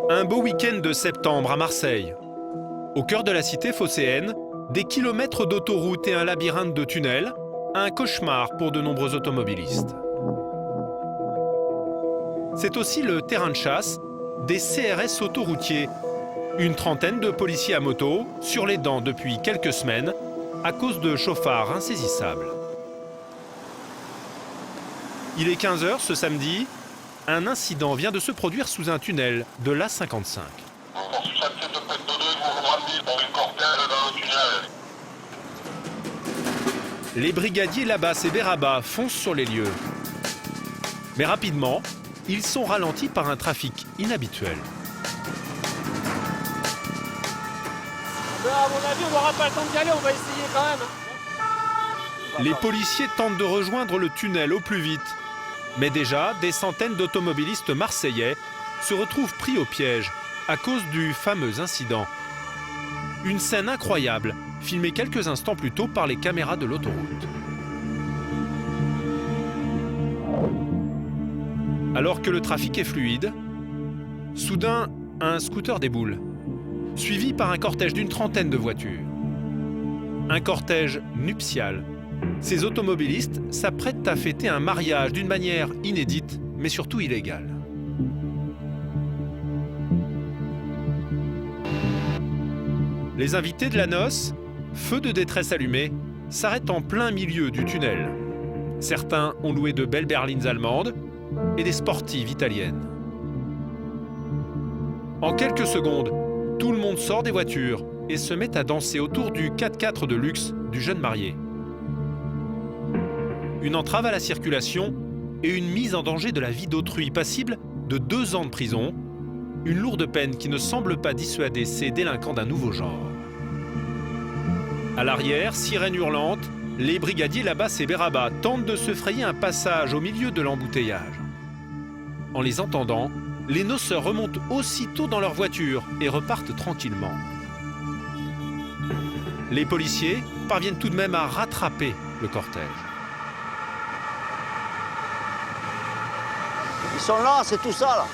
Un beau week-end de septembre à Marseille. Au cœur de la cité phocéenne, des kilomètres d'autoroutes et un labyrinthe de tunnels, un cauchemar pour de nombreux automobilistes. C'est aussi le terrain de chasse des CRS autoroutiers. Une trentaine de policiers à moto sur les dents depuis quelques semaines à cause de chauffards insaisissables. Il est 15 h ce samedi. Un incident vient de se produire sous un tunnel de l'A55. Les brigadiers Labas et Beraba foncent sur les lieux. Mais rapidement, ils sont ralentis par un trafic inhabituel. À mon avis, on n'aura pas le temps d'y aller, on va essayer quand même. Les policiers tentent de rejoindre le tunnel au plus vite. Mais déjà, des centaines d'automobilistes marseillais se retrouvent pris au piège à cause du fameux incident. Une scène incroyable, filmée quelques instants plus tôt par les caméras de l'autoroute. Alors que le trafic est fluide, soudain, un scooter déboule, suivi par un cortège d'une trentaine de voitures. Un cortège nuptial. Ces automobilistes s'apprêtent à fêter un mariage d'une manière inédite, mais surtout illégale. Les invités de la noce, feu de détresse allumé, s'arrêtent en plein milieu du tunnel. Certains ont loué de belles berlines allemandes et des sportives italiennes. En quelques secondes, tout le monde sort des voitures et se met à danser autour du 4x4 de luxe du jeune marié. Une entrave à la circulation et une mise en danger de la vie d'autrui passible de 2 ans de prison, une lourde peine qui ne semble pas dissuader ces délinquants d'un nouveau genre. À l'arrière, sirène hurlante, les brigadiers Labas et Beraba tentent de se frayer un passage au milieu de l'embouteillage. En les entendant, les noceurs remontent aussitôt dans leur voiture et repartent tranquillement. Les policiers parviennent tout de même à rattraper le cortège. Ils sont là, c'est tout ça là.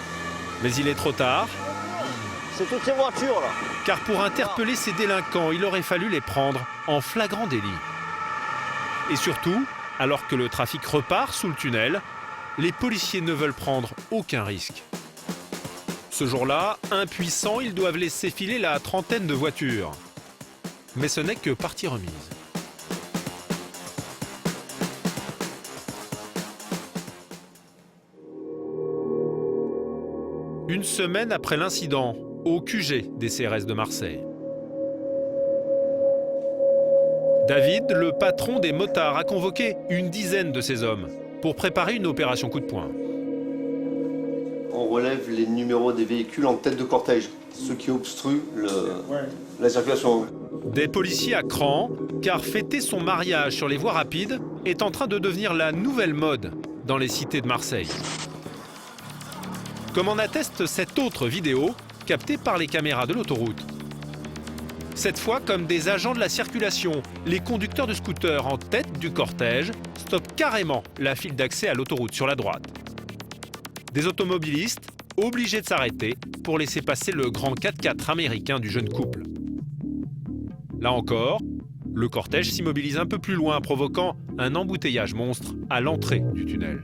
Mais il est trop tard, C'est toutes ces voitures là. car pour interpeller ces délinquants, il aurait fallu les prendre en flagrant délit. Et surtout, alors que le trafic repart sous le tunnel, les policiers ne veulent prendre aucun risque. Ce jour-là, impuissants, ils doivent laisser filer la trentaine de voitures. Mais ce n'est que partie remise. Une semaine après l'incident, au QG des CRS de Marseille. David, le patron des motards, a convoqué une dizaine de ses hommes pour préparer une opération coup de poing. On relève les numéros des véhicules en tête de cortège, ceux qui obstruent la circulation. Des policiers à cran, car fêter son mariage sur les voies rapides est en train de devenir la nouvelle mode dans les cités de Marseille. Comme en atteste cette autre vidéo captée par les caméras de l'autoroute. Cette fois, comme des agents de la circulation, les conducteurs de scooters en tête du cortège stoppent carrément la file d'accès à l'autoroute sur la droite. Des automobilistes obligés de s'arrêter pour laisser passer le grand 4x4 américain du jeune couple. Là encore, le cortège s'immobilise un peu plus loin, provoquant un embouteillage monstre à l'entrée du tunnel.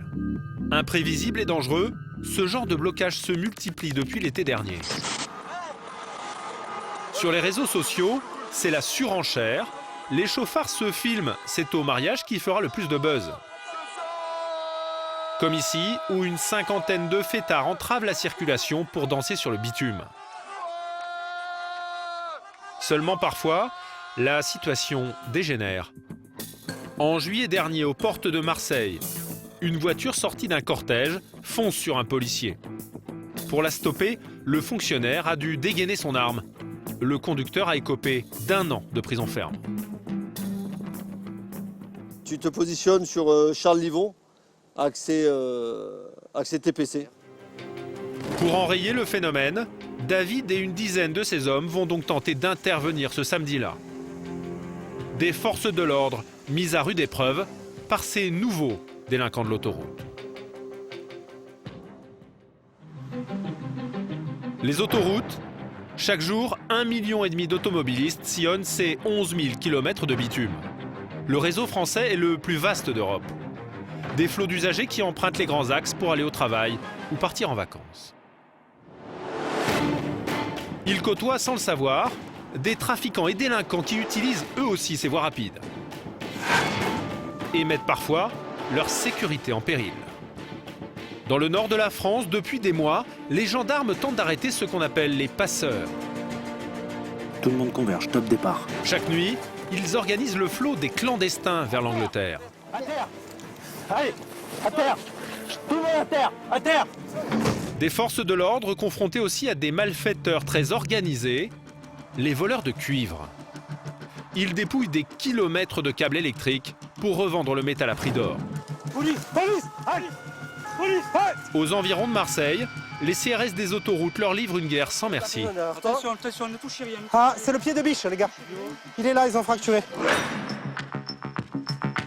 Imprévisible et dangereux, ce genre de blocage se multiplie depuis l'été dernier. Sur les réseaux sociaux, c'est la surenchère. Les chauffards se filment, c'est au mariage qui fera le plus de buzz. Comme ici, où une cinquantaine de fêtards entravent la circulation pour danser sur le bitume. Seulement parfois, la situation dégénère. En juillet dernier, aux portes de Marseille, une voiture sortie d'un cortège fonce sur un policier. Pour la stopper, le fonctionnaire a dû dégainer son arme. Le conducteur a écopé d'1 an de prison ferme. Tu te positionnes sur Charles Livon, accès TPC. Pour enrayer le phénomène, David et une dizaine de ses hommes vont donc tenter d'intervenir ce samedi-là. Des forces de l'ordre mises à rude épreuve par ces nouveaux délinquants de l'autoroute. Les autoroutes, chaque jour, 1,5 million d'automobilistes sillonnent ces 11 000 km de bitume. Le réseau français est le plus vaste d'Europe. Des flots d'usagers qui empruntent les grands axes pour aller au travail ou partir en vacances. Ils côtoient, sans le savoir, des trafiquants et délinquants qui utilisent eux aussi ces voies rapides. Et mettent parfois leur sécurité en péril. Dans le nord de la France, depuis des mois, les gendarmes tentent d'arrêter ce qu'on appelle les passeurs. Tout le monde converge, top départ. Chaque nuit, ils organisent le flot des clandestins vers l'Angleterre. À terre. Allez, à terre. Tout le monde à terre. À terre. Des forces de l'ordre confrontées aussi à des malfaiteurs très organisés, les voleurs de cuivre. Ils dépouillent des kilomètres de câbles électriques pour revendre le métal à prix d'or. Police, police, allez. Police, allez. Aux environs de Marseille, les CRS des autoroutes leur livrent une guerre sans merci. Attention, attention, ne touchez rien. Ah, c'est le pied de biche, les gars. Il est là, ils ont fracturé.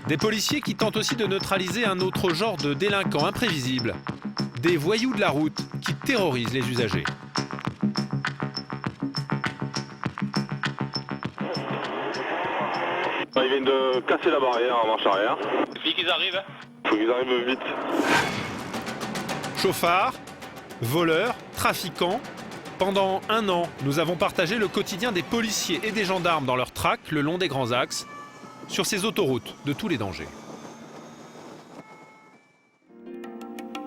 Des policiers qui tentent aussi de neutraliser un autre genre de délinquants imprévisibles. Des voyous de la route qui terrorisent les usagers. Ils viennent de casser la barrière en marche arrière. Vite qu'ils arrivent. Faut qu'ils arrivent vite. Chauffards, voleurs, trafiquants. Pendant 1 an, nous avons partagé le quotidien des policiers et des gendarmes dans leur traque le long des grands axes, sur ces autoroutes de tous les dangers.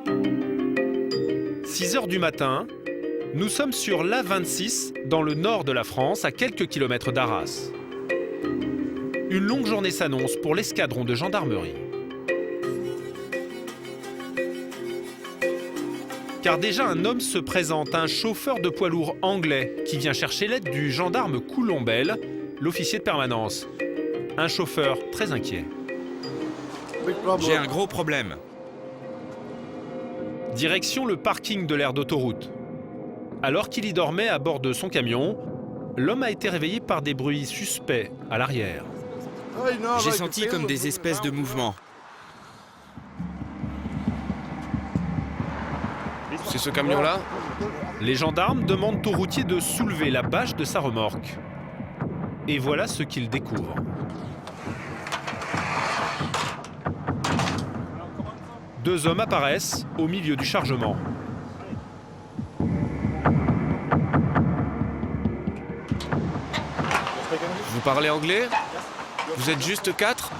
« 6 heures du matin, nous sommes sur l'A26 dans le nord de la France, à quelques kilomètres d'Arras. Une longue journée s'annonce pour l'escadron de gendarmerie. Car déjà un homme se présente, un chauffeur de poids lourd anglais qui vient chercher l'aide du gendarme Coulombelle, l'officier de permanence. Un chauffeur très inquiet. J'ai un gros problème. Direction le parking de l'aire d'autoroute. Alors qu'il y dormait à bord de son camion, l'homme a été réveillé par des bruits suspects à l'arrière. J'ai senti comme des espèces de mouvements. C'est ce camion-là? Les gendarmes demandent au routier de soulever la bâche de sa remorque. Et voilà ce qu'ils découvrent. Deux hommes apparaissent au milieu du chargement. Vous parlez anglais? Vous êtes juste 4?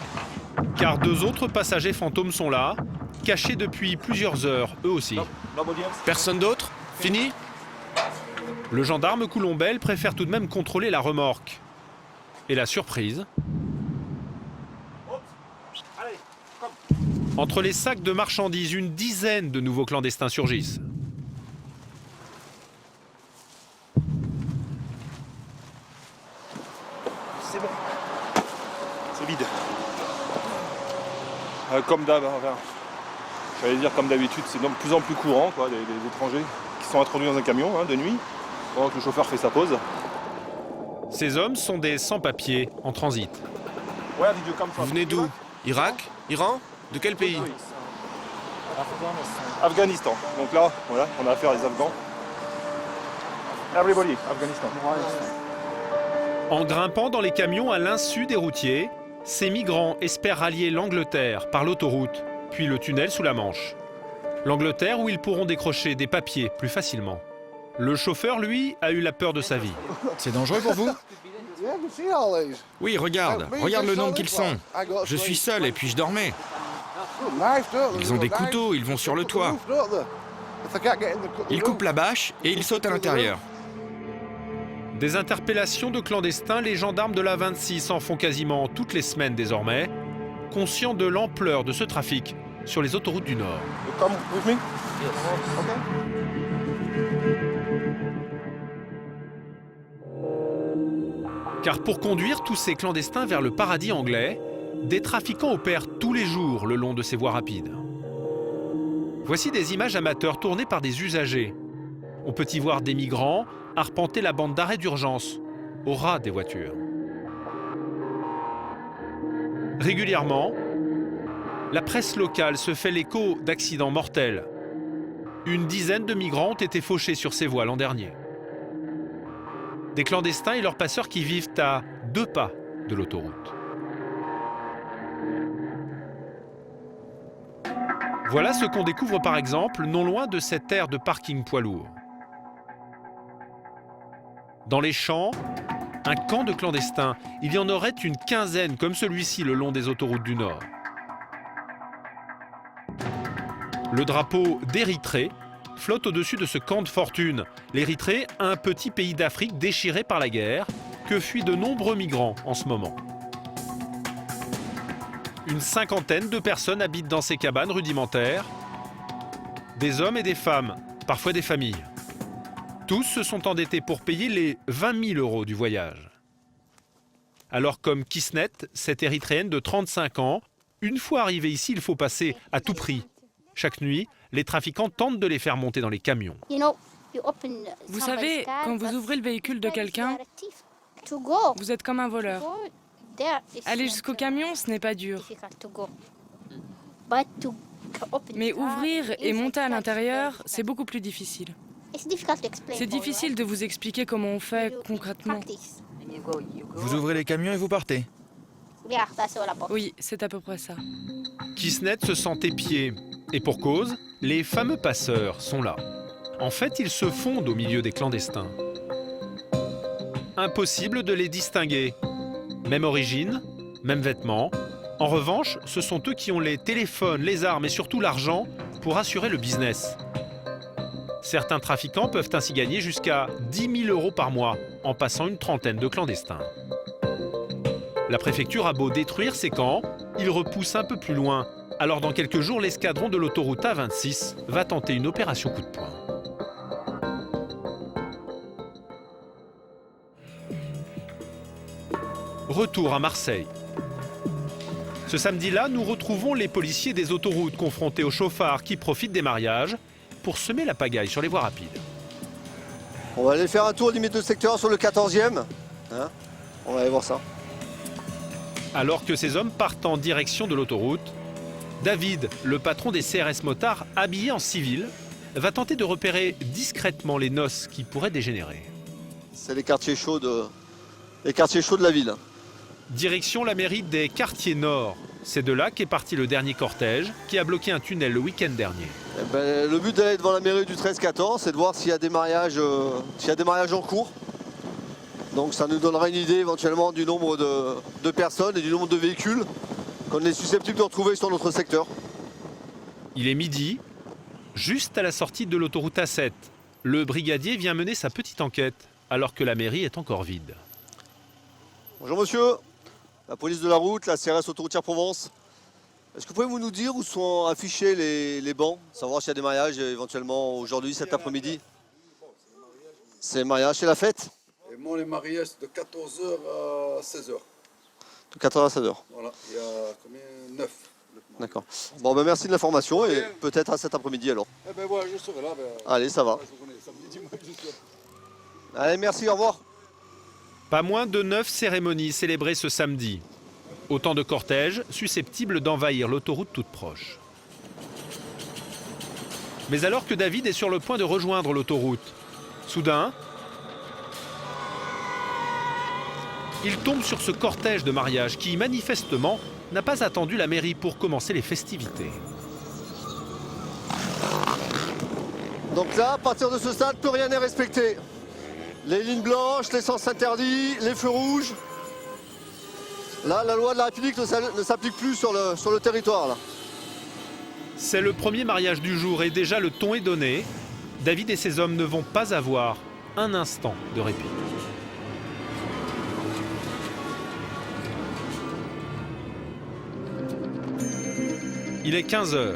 Car 2 autres passagers fantômes sont là, cachés depuis plusieurs heures, eux aussi. Personne d'autre? Fini? Le gendarme Coulombelle préfère tout de même contrôler la remorque. Et la surprise... Entre les sacs de marchandises, une dizaine de nouveaux clandestins surgissent. C'est bon. C'est vide. Comme d'hab, enfin, j'allais dire comme d'habitude, c'est de plus en plus courant, quoi, des étrangers qui sont introduits dans un camion de nuit, pendant que le chauffeur fait sa pause. Ces hommes sont des sans-papiers en transit. Vous venez d'où? Irak? Iran? De quel pays? Afghanistan. Donc là, voilà, on a affaire à des Afghans. Everybody, Afghanistan. En grimpant dans les camions à l'insu des routiers, ces migrants espèrent rallier l'Angleterre par l'autoroute, puis le tunnel sous la Manche. L'Angleterre où ils pourront décrocher des papiers plus facilement. Le chauffeur, lui, a eu la peur de sa vie. C'est dangereux pour vous? Oui, regarde le nombre qu'ils sont. Je suis seul et puis je dormais. Ils ont des couteaux, ils vont sur le toit. Ils coupent la bâche et ils sautent à l'intérieur. Des interpellations de clandestins, les gendarmes de l'A26 en font quasiment toutes les semaines désormais, conscients de l'ampleur de ce trafic sur les autoroutes du Nord. Car pour conduire tous ces clandestins vers le paradis anglais, des trafiquants opèrent tous les jours le long de ces voies rapides. Voici des images amateurs tournées par des usagers. On peut y voir des migrants arpenter la bande d'arrêt d'urgence, au ras des voitures. Régulièrement, la presse locale se fait l'écho d'accidents mortels. Une dizaine de migrants ont été fauchés sur ces voies l'an dernier. Des clandestins et leurs passeurs qui vivent à 2 pas de l'autoroute. Voilà ce qu'on découvre par exemple non loin de cette aire de parking poids lourd. Dans les champs, un camp de clandestins. Il y en aurait une quinzaine comme celui-ci le long des autoroutes du Nord. Le drapeau d'Érythrée flotte au-dessus de ce camp de fortune. L'Érythrée, un petit pays d'Afrique déchiré par la guerre, que fuient de nombreux migrants en ce moment. Une cinquantaine de personnes habitent dans ces cabanes rudimentaires. Des hommes et des femmes, parfois des familles. Tous se sont endettés pour payer les 20 000 € du voyage. Alors comme Kisnet, cette Érythréenne de 35 ans, une fois arrivée ici, il faut passer à tout prix. Chaque nuit, les trafiquants tentent de les faire monter dans les camions. Vous savez, quand vous ouvrez le véhicule de quelqu'un, vous êtes comme un voleur. Aller jusqu'au camion, ce n'est pas dur. Mais ouvrir et monter à l'intérieur, c'est beaucoup plus difficile. C'est difficile de vous expliquer comment on fait concrètement. Vous ouvrez les camions et vous partez? Oui, c'est à peu près ça. Kisnet se sent épié. Et pour cause, les fameux passeurs sont là. En fait, ils se fondent au milieu des clandestins. Impossible de les distinguer. Même origine, même vêtements. En revanche, ce sont eux qui ont les téléphones, les armes et surtout l'argent pour assurer le business. Certains trafiquants peuvent ainsi gagner jusqu'à 10 000 € par mois en passant une trentaine de clandestins. La préfecture a beau détruire ces camps, ils repoussent un peu plus loin. Alors dans quelques jours, l'escadron de l'autoroute A26 va tenter une opération coup de poing. Retour à Marseille. Ce samedi-là, nous retrouvons les policiers des autoroutes confrontés aux chauffards qui profitent des mariages pour semer la pagaille sur les voies rapides. On va aller faire un tour limite de secteur sur le 14e. Hein, on va aller voir ça. Alors que ces hommes partent en direction de l'autoroute, David, le patron des CRS motards, habillé en civil, va tenter de repérer discrètement les noces qui pourraient dégénérer. C'est les quartiers chauds de la ville. Direction la mairie des quartiers nord. C'est de là qu'est parti le dernier cortège qui a bloqué un tunnel le week-end dernier. Eh ben, le but d'aller devant la mairie du 13-14, c'est de voir s'il y a des mariages, en cours. Donc ça nous donnera une idée éventuellement du nombre de personnes et du nombre de véhicules qu'on est susceptible de retrouver sur notre secteur. Il est midi, juste à la sortie de l'autoroute A7. Le brigadier vient mener sa petite enquête, alors que la mairie est encore vide. Bonjour monsieur, la police de la route, la CRS autoroutière Provence. Est-ce que vous pouvez nous dire où sont affichés les bancs, savoir s'il y a des mariages éventuellement aujourd'hui, cet après-midi? C'est le mariage, c'est la fête? Et moi, les mariages de 14h à 16h. De 14h à 16h. Voilà, il y a combien? 9. D'accord. Bon, ben merci de l'information et peut-être à cet après-midi alors. Eh ben voilà, je serai là. Allez, ça va. Allez, merci, au revoir. Pas moins de 9 cérémonies célébrées ce samedi. Autant de cortèges susceptibles d'envahir l'autoroute toute proche. Mais alors que David est sur le point de rejoindre l'autoroute, soudain, il tombe sur ce cortège de mariage qui, manifestement, n'a pas attendu la mairie pour commencer les festivités. Donc là, à partir de ce stade, plus rien n'est respecté. Les lignes blanches, les sens interdits, les feux rouges. Là, la loi de la République ne s'applique plus sur le territoire. Là. C'est le premier mariage du jour et déjà le ton est donné. David et ses hommes ne vont pas avoir un instant de répit. Il est 15h.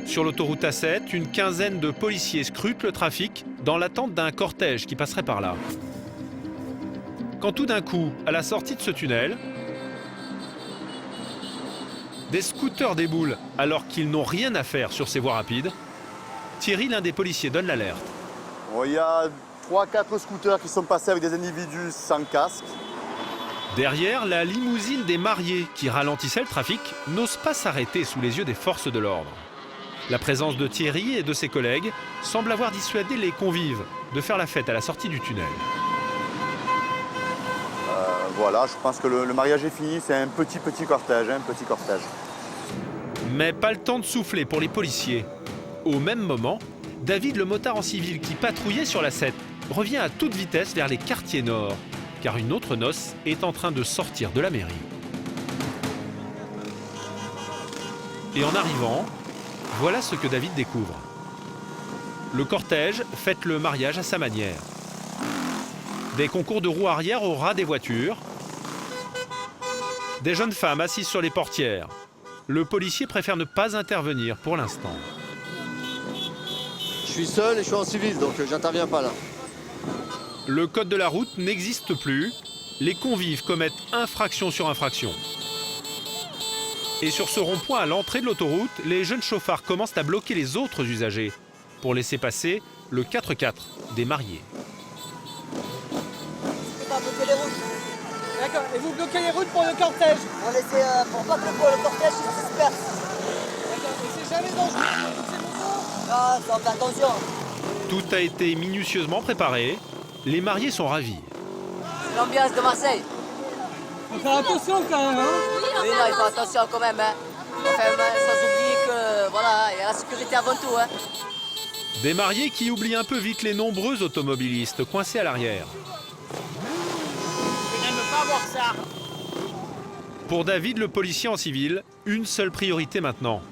Sur l'autoroute A7, une quinzaine de policiers scrutent le trafic dans l'attente d'un cortège qui passerait par là. Quand tout d'un coup, à la sortie de ce tunnel, des scooters déboulent alors qu'ils n'ont rien à faire sur ces voies rapides. Thierry, l'un des policiers, donne l'alerte. Il y a 3-4 scooters qui sont passés avec des individus sans casque. Derrière, la limousine des mariés qui ralentissait le trafic n'ose pas s'arrêter sous les yeux des forces de l'ordre. La présence de Thierry et de ses collègues semble avoir dissuadé les convives de faire la fête à la sortie du tunnel. Voilà, je pense que le mariage est fini, c'est un petit cortège, Mais pas le temps de souffler pour les policiers. Au même moment, David, le motard en civil qui patrouillait sur la 7, revient à toute vitesse vers les quartiers nord, car une autre noce est en train de sortir de la mairie. Et en arrivant, voilà ce que David découvre. Le cortège fête le mariage à sa manière. Des concours de roues arrière au ras des voitures. Des jeunes femmes assises sur les portières. Le policier préfère ne pas intervenir pour l'instant. Je suis seul et je suis en civil, donc j'interviens pas là. Le code de la route n'existe plus. Les convives commettent infraction sur infraction. Et sur ce rond-point à l'entrée de l'autoroute, les jeunes chauffards commencent à bloquer les autres usagers pour laisser passer le 4x4 des mariés. Bloquer les routes. D'accord, et vous bloquez les routes pour le cortège? On laisse pour pas que le cortège se disperse. D'accord, et c'est jamais dangereux pour ces motos? Non, faut faire attention. Tout a été minutieusement préparé. Les mariés sont ravis. C'est l'ambiance de Marseille. Faut faire attention quand même, hein? Oui, non, il faut attention quand même, hein. Enfin, sans oublier que, voilà, il y a la sécurité avant tout, hein. Des mariés qui oublient un peu vite les nombreux automobilistes coincés à l'arrière. Pour David, le policier en civil, une seule priorité maintenant.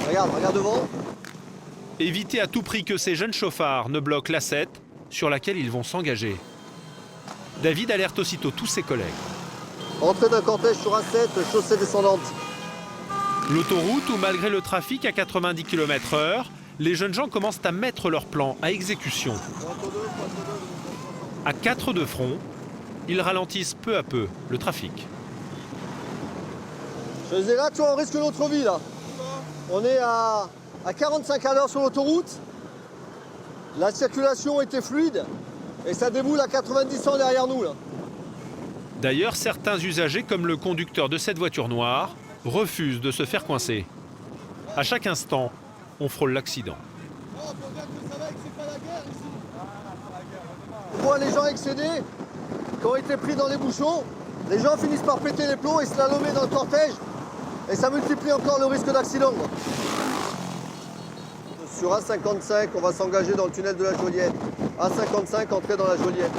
Regarde devant. Éviter à tout prix que ces jeunes chauffards ne bloquent l'A7 sur laquelle ils vont s'engager. David alerte aussitôt tous ses collègues. Entrée d'un cortège sur A7, chaussée descendante. L'autoroute où, malgré le trafic à 90 km/h, les jeunes gens commencent à mettre leur plan à exécution. À 4 de front, ils ralentissent peu à peu le trafic. Je disais là, tu vois, on risque notre vie là. On est à 45 à l'heure sur l'autoroute. La circulation était fluide et ça déboule à 90 ans derrière nous là. D'ailleurs, certains usagers, comme le conducteur de cette voiture noire, refusent de se faire coincer. À chaque instant, on frôle l'accident. On voit les gens excédés, qui ont été pris dans les bouchons. Les gens finissent par péter les plombs et slalomer dans le cortège. Et ça multiplie encore le risque d'accident. Sur A55, on va s'engager dans le tunnel de la Joliette. A55, entrée dans la Joliette.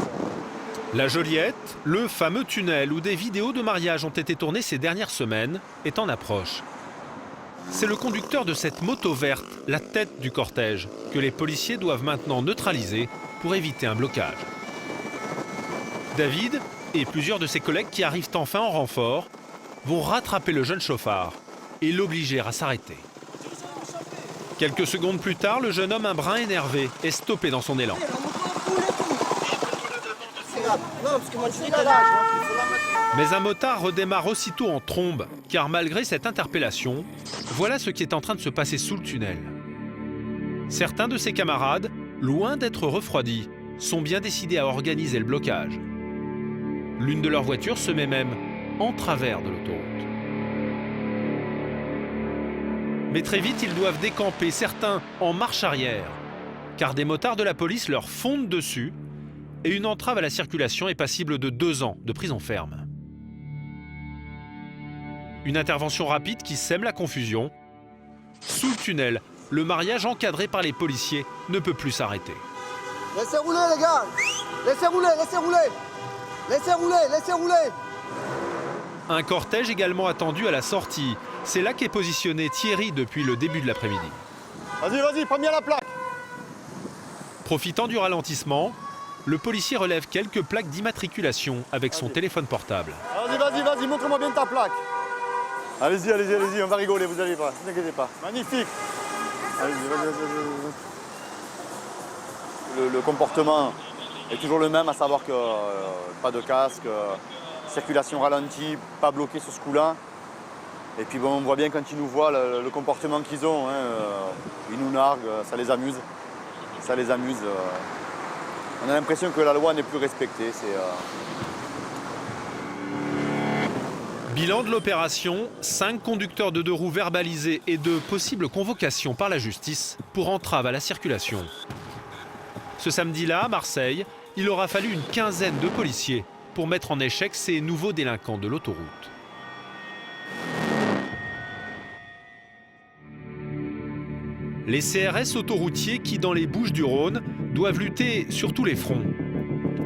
La Joliette, le fameux tunnel où des vidéos de mariage ont été tournées ces dernières semaines, est en approche. C'est le conducteur de cette moto verte, la tête du cortège, que les policiers doivent maintenant neutraliser pour éviter un blocage. David et plusieurs de ses collègues qui arrivent enfin en renfort vont rattraper le jeune chauffard et l'obliger à s'arrêter. Quelques secondes plus tard, le jeune homme un brin énervé est stoppé dans son élan. Mais un motard redémarre aussitôt en trombe, car malgré cette interpellation, voilà ce qui est en train de se passer sous le tunnel. Certains de ses camarades, loin d'être refroidis, sont bien décidés à organiser le blocage. L'une de leurs voitures se met même en travers de l'autoroute. Mais très vite, ils doivent décamper, certains en marche arrière, car des motards de la police leur fondent dessus et une entrave à la circulation est passible de 2 ans de prison ferme. Une intervention rapide qui sème la confusion. Sous le tunnel, le mariage encadré par les policiers ne peut plus s'arrêter. Laissez rouler les gars. Laissez rouler, laissez rouler. Laissez rouler, laissez rouler. Un cortège également attendu à la sortie. C'est là qu'est positionné Thierry depuis le début de l'après-midi. Vas-y, prends bien la plaque. Profitant du ralentissement, le policier relève quelques plaques d'immatriculation avec son téléphone portable. Vas-y, montre-moi bien ta plaque. Allez-y, on va rigoler, vous allez pas, ne vous inquiétez pas. Magnifique. Allez-y, vas-y. Le comportement est toujours le même, à savoir que pas de casque, circulation ralentie, pas bloqué sur ce coup-là. Et puis bon, on voit bien quand ils nous voient le comportement qu'ils ont. Ils nous narguent, ça les amuse. On a l'impression que la loi n'est plus respectée. Bilan de l'opération, 5 conducteurs de 2 roues verbalisés et de possibles convocations par la justice pour entrave à la circulation. Ce samedi-là, à Marseille, il aura fallu une quinzaine de policiers pour mettre en échec ces nouveaux délinquants de l'autoroute. Les CRS autoroutiers qui, dans les Bouches-du-Rhône, doivent lutter sur tous les fronts.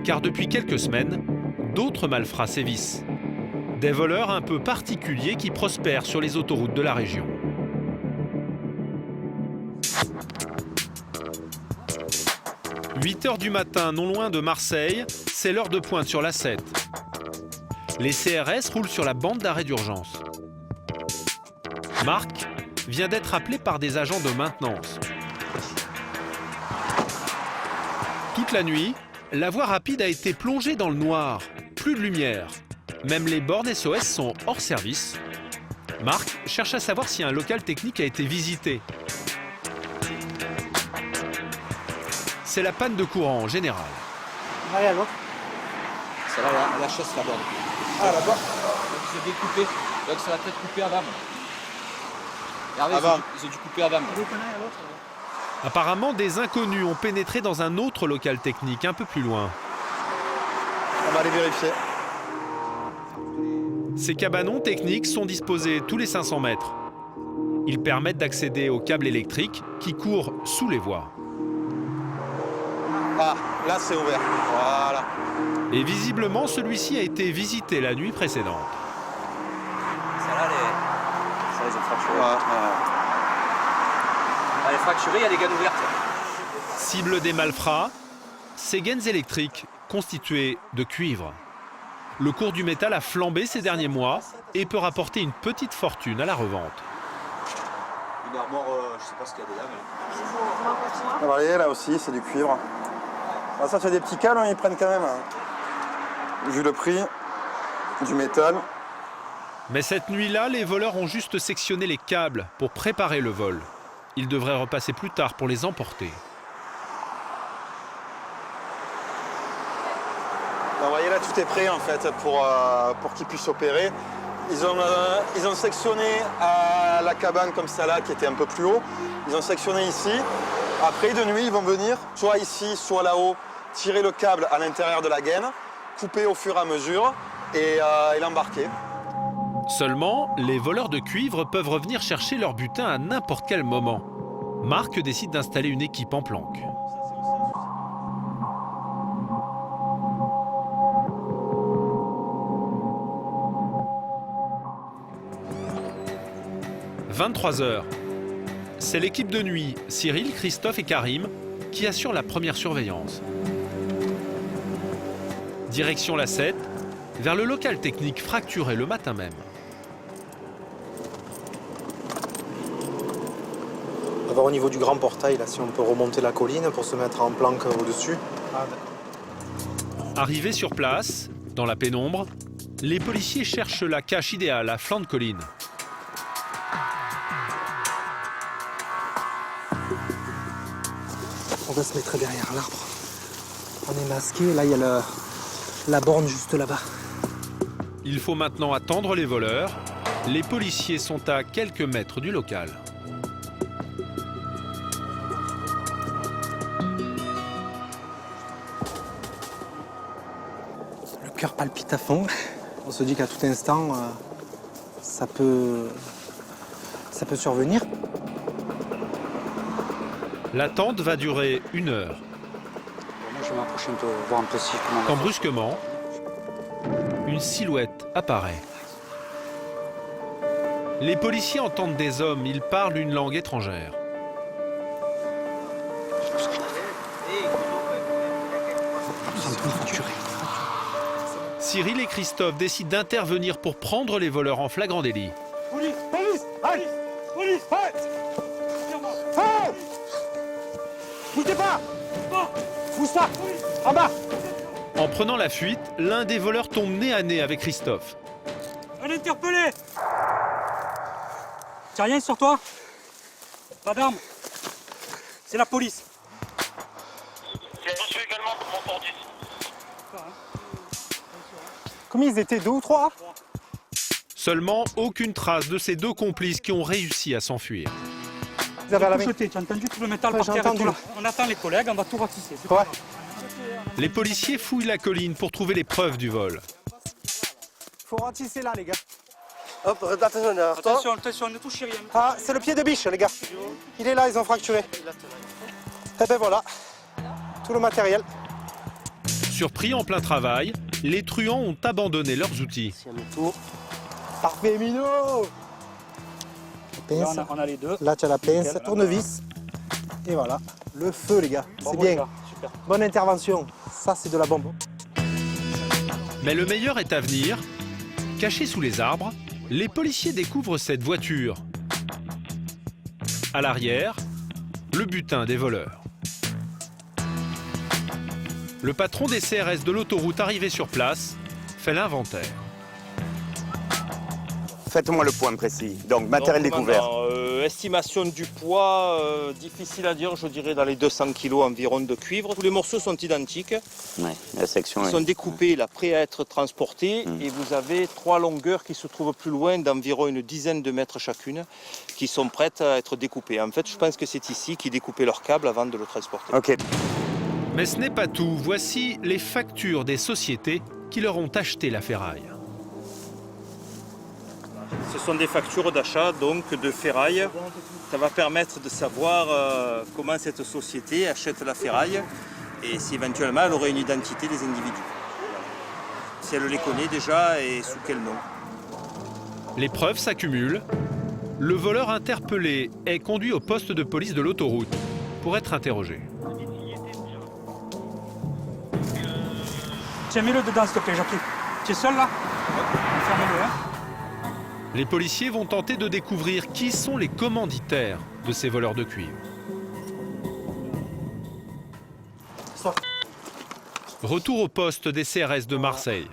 Car depuis quelques semaines, d'autres malfrats sévissent. Des voleurs un peu particuliers qui prospèrent sur les autoroutes de la région. « 8 h du matin, non loin de Marseille, c'est l'heure de pointe sur l'A7. Les CRS roulent sur la bande d'arrêt d'urgence. Marc vient d'être appelé par des agents de maintenance. Toute la nuit, la voie rapide a été plongée dans le noir. Plus de lumière. Même les bornes SOS sont hors service. Marc cherche à savoir si un local technique a été visité. C'est la panne de courant en général. Allez à l'autre. C'est là la chasse la borne. Ah là-bas. Ils ont découpé. Donc ça va peut-être couper Adam. Regardez, ils ont dû couper Adam. Apparemment, des inconnus ont pénétré dans un autre local technique un peu plus loin. On va aller vérifier. Ces cabanons techniques sont disposés tous les 500 mètres. Ils permettent d'accéder aux câbles électriques qui courent sous les voies. Ah, là c'est ouvert. Voilà. Et visiblement, celui-ci a été visité la nuit précédente. Ça les a fracturés. Elle est fracturée, il y a des gaines ouvertes. Cible des malfrats, ces gaines électriques constituées de cuivre. Le cours du métal a flambé ces derniers mois et peut rapporter une petite fortune à la revente. Une armoire, je sais pas ce qu'il y a dedans. Vous voyez, là aussi, c'est du cuivre. Ah, ça fait des petits câbles, ils prennent quand même. Vu le prix du métal. Mais cette nuit-là, les voleurs ont juste sectionné les câbles pour préparer le vol. Ils devraient repasser plus tard pour les emporter. Vous voyez là, tout est prêt en fait pour qu'ils puissent opérer. Ils ont sectionné à la cabane comme ça là, qui était un peu plus haut. Ils ont sectionné ici. Après, de nuit, ils vont venir, soit ici, soit là-haut, tirer le câble à l'intérieur de la gaine, couper au fur et à mesure et l'embarquer. Seulement, les voleurs de cuivre peuvent revenir chercher leur butin à n'importe quel moment. Marc décide d'installer une équipe en planque. « 23 h. C'est l'équipe de nuit, Cyril, Christophe et Karim, qui assurent la première surveillance. Direction l'A7, vers le local technique fracturé le matin même. On va voir au niveau du grand portail, là, si on peut remonter la colline pour se mettre en planque au-dessus. Arrivés sur place, dans la pénombre, les policiers cherchent la cache idéale à flanc de colline. On va se mettre derrière l'arbre. On est masqué, là il y a la borne juste là-bas. Il faut maintenant attendre les voleurs. Les policiers sont à quelques mètres du local. Le cœur palpite à fond. On se dit qu'à tout instant, ça peut survenir. L'attente va durer 1 heure. Moi, je vais m'approcher un peu, voir un peu si comment. Quand brusquement, une silhouette apparaît. Les policiers entendent des hommes, ils parlent une langue étrangère. Cyril et Christophe décident d'intervenir pour prendre les voleurs en flagrant délit. Police! Police! Police! Police! Hey! Bougez pas! Bouge-toi! En bas! En prenant la fuite, l'un des voleurs tombe nez à nez avec Christophe. On est interpellé! T'as rien sur toi? Pas d'armes? C'est la police. C'est reçu également pour mon port 10. Combien ils étaient? 2 ou 3? Seulement, aucune trace de ces deux complices qui ont réussi à s'enfuir. Vous avez la main. Tu as entendu tout le métal par terre et tout là. On attend les collègues, on va tout ratisser. Ouais. Les policiers fouillent la colline pour trouver les preuves du vol. Faut ratisser là, les gars. Hop, attention, attention, ne touchez rien. Ah, c'est le pied de biche, les gars. Il est là, ils ont fracturé. Et ben voilà, tout le matériel. Surpris en plein travail, les truands ont abandonné leurs outils. Parfait, Mino. Pince. Là, on a les deux. Là, tu as la pince, tournevis. Et voilà, le feu, les gars. C'est bien. Super. Bonne intervention. Ça, c'est de la bombe. Mais le meilleur est à venir. Cachés sous les arbres, les policiers découvrent cette voiture. À l'arrière, le butin des voleurs. Le patron des CRS de l'autoroute arrivé sur place fait l'inventaire. Faites-moi le point précis. Donc, matériel découvert. Estimation du poids, difficile à dire, je dirais dans les 200 kg environ de cuivre. Tous les morceaux sont identiques. Ouais, la section Ils sont découpés, là, prêts à être transportés. Et vous avez 3 longueurs qui se trouvent plus loin, d'environ une dizaine de mètres chacune, qui sont prêtes à être découpées. En fait, je pense que c'est ici qu'ils découpaient leur câble avant de le transporter. Ok. Mais ce n'est pas tout. Voici les factures des sociétés qui leur ont acheté la ferraille. Ce sont des factures d'achat donc de ferraille. Ça va permettre de savoir comment cette société achète la ferraille et si éventuellement elle aurait une identité des individus. Si elle les connaît déjà et sous quel nom. Les preuves s'accumulent. Le voleur interpellé est conduit au poste de police de l'autoroute pour être interrogé. Tiens, mets-le dedans, s'il te plaît, Jacques. Tu es seul là? Fermez-le, hein. Les policiers vont tenter de découvrir qui sont les commanditaires de ces voleurs de cuivre. Retour au poste des CRS de Marseille.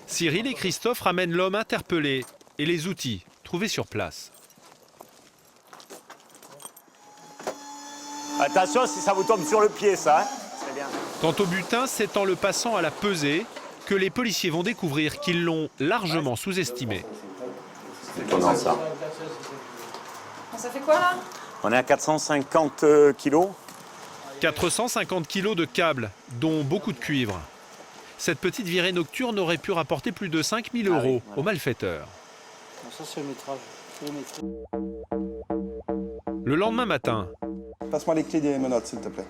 Cyril et Christophe ramènent l'homme interpellé et les outils trouvés sur place. Attention si ça vous tombe sur le pied, ça. Hein. Bien. Quant au butin, c'est en le passant à la pesée que les policiers vont découvrir qu'ils l'ont largement sous-estimé. C'est étonnant, ça. Ça fait quoi là? On est à 450 kilos. 450 kilos de câbles, dont beaucoup de cuivre. Cette petite virée nocturne aurait pu rapporter plus de 5 000 € aux malfaiteurs. Ça, c'est le métrage. Le lendemain matin, Passe-moi les clés des menottes, s'il te plaît.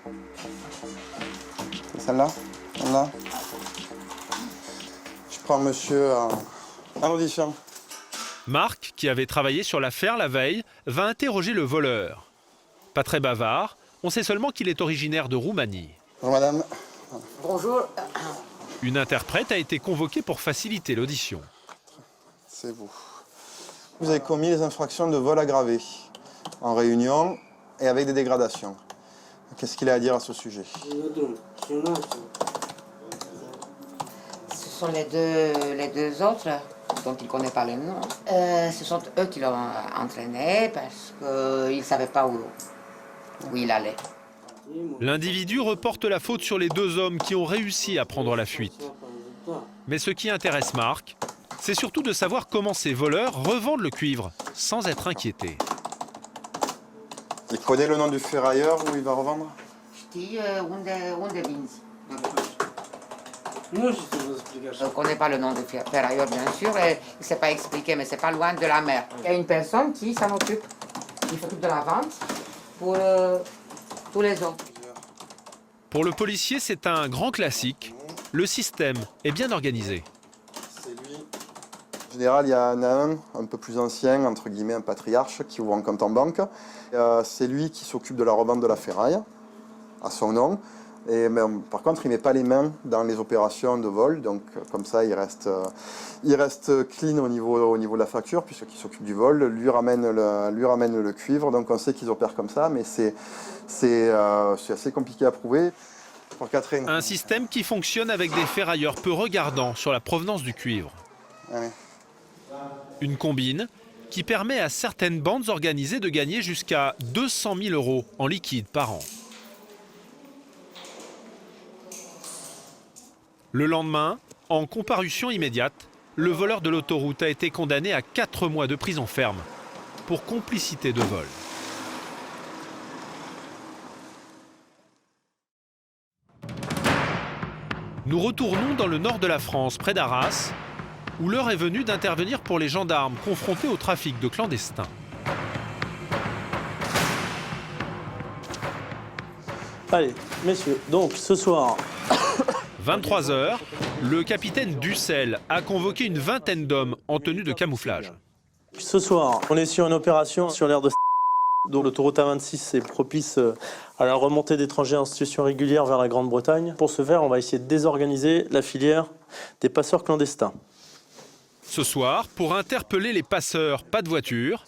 Celle-là? Celle-là? Je prends monsieur un audition. Marc, qui avait travaillé sur l'affaire la veille, va interroger le voleur. Pas très bavard, on sait seulement qu'il est originaire de Roumanie. Bonjour madame. Bonjour. Une interprète a été convoquée pour faciliter l'audition. C'est vous. Vous avez commis les infractions de vol aggravé en réunion et avec des dégradations. Qu'est-ce qu'il a à dire à ce sujet? Ce sont les deux autres dont il ne connaît pas les noms. Ce sont eux qui l'ont entraîné parce qu'ils ne savaient pas où il allait. L'individu reporte la faute sur les deux hommes qui ont réussi à prendre la fuite. Mais ce qui intéresse Marc, c'est surtout de savoir comment ces voleurs revendent le cuivre sans être inquiétés. Il connaît le nom du ferrailleur où il va revendre? Je ne connais pas le nom du ferrailleur, bien sûr, et il ne s'est pas expliqué, mais c'est pas loin de la mer. Il y a une personne qui s'en occupe, qui s'occupe de la vente pour tous les autres. Pour le policier, c'est un grand classique. Le système est bien organisé. En général, il y en a un peu plus ancien, entre guillemets, un patriarche, qui ouvre un compte en banque. C'est lui qui s'occupe de la revente de la ferraille, à son nom. Et, mais, par contre, il ne met pas les mains dans les opérations de vol, donc comme ça, il reste clean au niveau de la facture, puisqu'il s'occupe du vol, lui ramène le cuivre, donc on sait qu'ils opèrent comme ça, mais c'est assez compliqué à prouver. Pour Catherine. Un système qui fonctionne avec des ferrailleurs peu regardants sur la provenance du cuivre. Allez. Une combine qui permet à certaines bandes organisées de gagner jusqu'à 200 000 € en liquide par an. Le lendemain, en comparution immédiate, le voleur de l'autoroute a été condamné à 4 mois de prison ferme pour complicité de vol. Nous retournons dans le nord de la France, près d'Arras, où l'heure est venue d'intervenir pour les gendarmes confrontés au trafic de clandestins. Allez, messieurs, donc ce soir... 23 h, le capitaine Dussel a convoqué une vingtaine d'hommes en tenue de camouflage. Ce soir, on est sur une opération sur l'aire de dont l'autoroute A26 est propice à la remontée d'étrangers en situation régulière vers la Grande-Bretagne. Pour ce faire, on va essayer de désorganiser la filière des passeurs clandestins. Ce soir, pour interpeller les passeurs pas de voiture,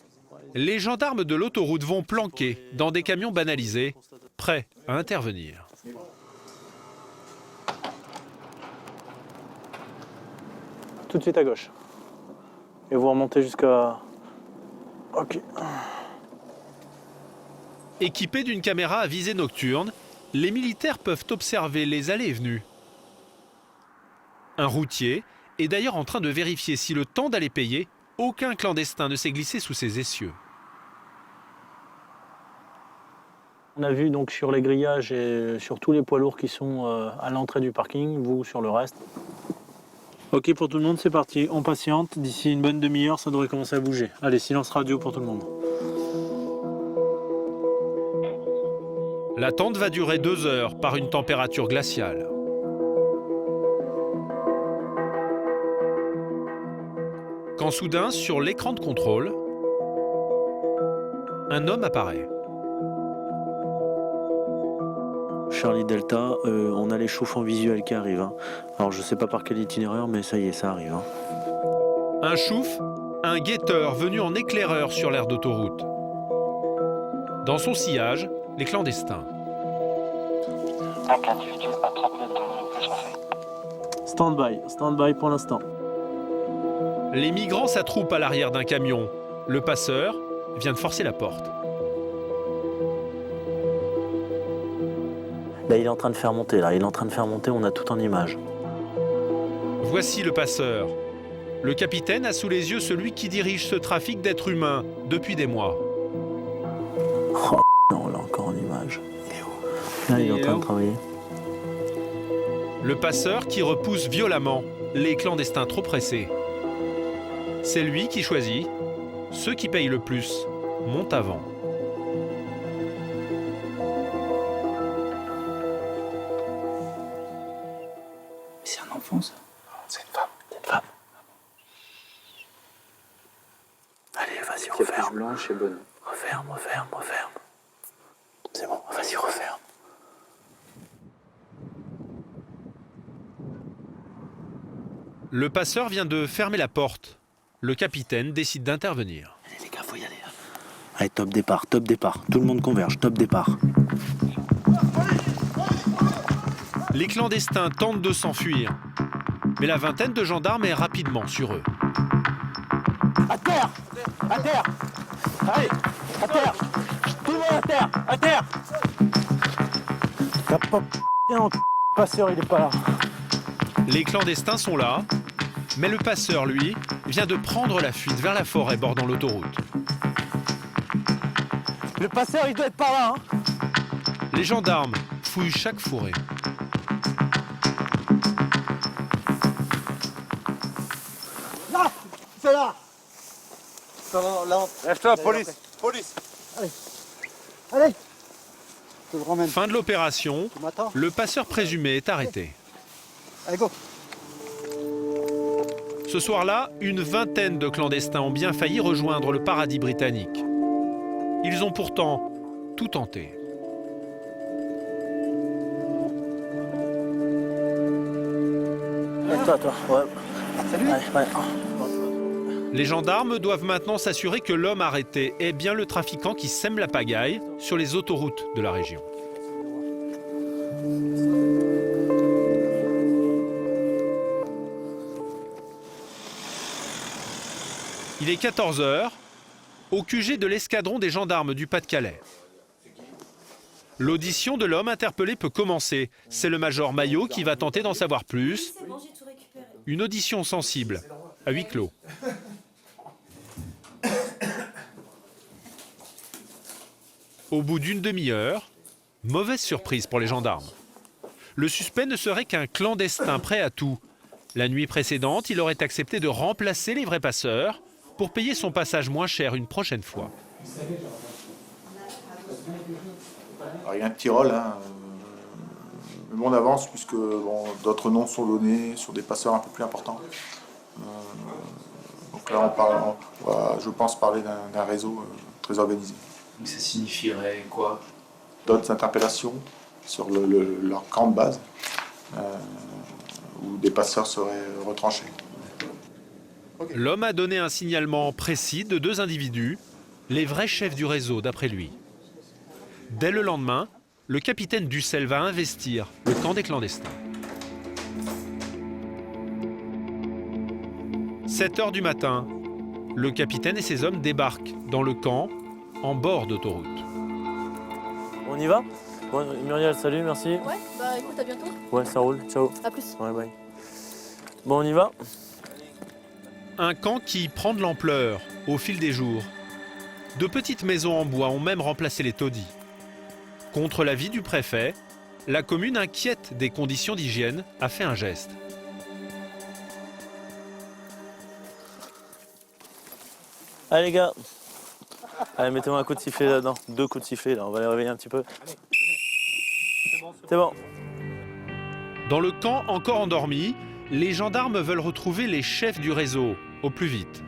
les gendarmes de l'autoroute vont planquer dans des camions banalisés, prêts à intervenir. Tout de suite à gauche. Et vous remontez jusqu'à... Ok. Équipés d'une caméra à visée nocturne, les militaires peuvent observer les allées et venues. Un routier est d'ailleurs en train de vérifier si le temps d'aller payer, aucun clandestin ne s'est glissé sous ses essieux. On a vu donc sur les grillages et sur tous les poids lourds qui sont à l'entrée du parking, vous sur le reste. Ok pour tout le monde, c'est parti, on patiente, d'ici une bonne demi-heure ça devrait commencer à bouger. Allez, silence radio pour tout le monde. L'attente va durer 2 heures par une température glaciale. Quand soudain, sur l'écran de contrôle, un homme apparaît. Charlie Delta, on a l'échauffement visuel qui arrive. Hein. Alors je sais pas par quel itinéraire, mais ça y est, ça arrive. Hein. Un chouf, un guetteur venu en éclaireur sur l'aire d'autoroute. Dans son sillage, les clandestins. Stand-by pour l'instant. Les migrants s'attroupent à l'arrière d'un camion. Le passeur vient de forcer la porte. Là, il est en train de faire monter, on a tout en image. Voici le passeur. Le capitaine a sous les yeux celui qui dirige ce trafic d'êtres humains depuis des mois. Oh non, là encore en image. Il est où? Là, il est en train de travailler. Le passeur qui repousse violemment les clandestins trop pressés. C'est lui qui choisit. Ceux qui payent le plus montent avant. C'est un enfant, ça? C'est une femme. C'est une femme. Allez, vas-y, referme. Blanche et bonne. Referme. C'est bon, vas-y, referme. Le passeur vient de fermer la porte. Le capitaine décide d'intervenir. Allez les gars, faut y aller. Allez, top départ. Tout le monde converge, top départ. Les clandestins tentent de s'enfuir, mais la vingtaine de gendarmes est rapidement sur eux. À terre! Allez, à terre! Tout le monde à terre! T'as pas non, passeur, il est pas là. Les clandestins sont là, mais le passeur, lui, vient de prendre la fuite vers la forêt bordant l'autoroute. Le passeur, il doit être par là, hein. Les gendarmes fouillent chaque fourré. Là! C'est là! Lève-toi, police! Police! Allez! Fin de l'opération, le passeur présumé est arrêté. Allez, go! Ce soir-là, une vingtaine de clandestins ont bien failli rejoindre le paradis britannique. Ils ont pourtant tout tenté. Toi, ouais. Salut! Ouais. Les gendarmes doivent maintenant s'assurer que l'homme arrêté est bien le trafiquant qui sème la pagaille sur les autoroutes de la région. Il est 14 h, au QG de l'escadron des gendarmes du Pas-de-Calais. L'audition de l'homme interpellé peut commencer. C'est le major Maillot qui va tenter d'en savoir plus. Une audition sensible, à huis clos. Au bout d'une demi-heure, mauvaise surprise pour les gendarmes. Le suspect ne serait qu'un clandestin prêt à tout. La nuit précédente, il aurait accepté de remplacer les vrais passeurs pour payer son passage moins cher une prochaine fois. Alors, il y a un petit rôle, hein. Mais bon, on avance puisque bon, d'autres noms sont donnés sur des passeurs un peu plus importants. Donc là, on va, je pense, parler d'un réseau très organisé. Ça signifierait quoi? D'autres interpellations sur leur camp de base, où des passeurs seraient retranchés. L'homme a donné un signalement précis de 2 individus, les vrais chefs du réseau d'après lui. Dès le lendemain, le capitaine Dussel va investir le camp des clandestins. 7 heures du matin, le capitaine et ses hommes débarquent dans le camp, en bord d'autoroute. On y va? Bon, Muriel, salut, merci. Ouais, bah écoute, à bientôt. Ouais, ça roule, ciao. À plus. Ouais, bye. Bon, on y va? Un camp qui prend de l'ampleur au fil des jours. De petites maisons en bois ont même remplacé les taudis. Contre l'avis du préfet, la commune, inquiète des conditions d'hygiène, a fait un geste. Allez les gars, allez mettez-moi un coup de sifflet là-dedans, 2 coups de sifflet là, on va les réveiller un petit peu. C'est bon. Dans le camp encore endormi, les gendarmes veulent retrouver les chefs du réseau au plus vite.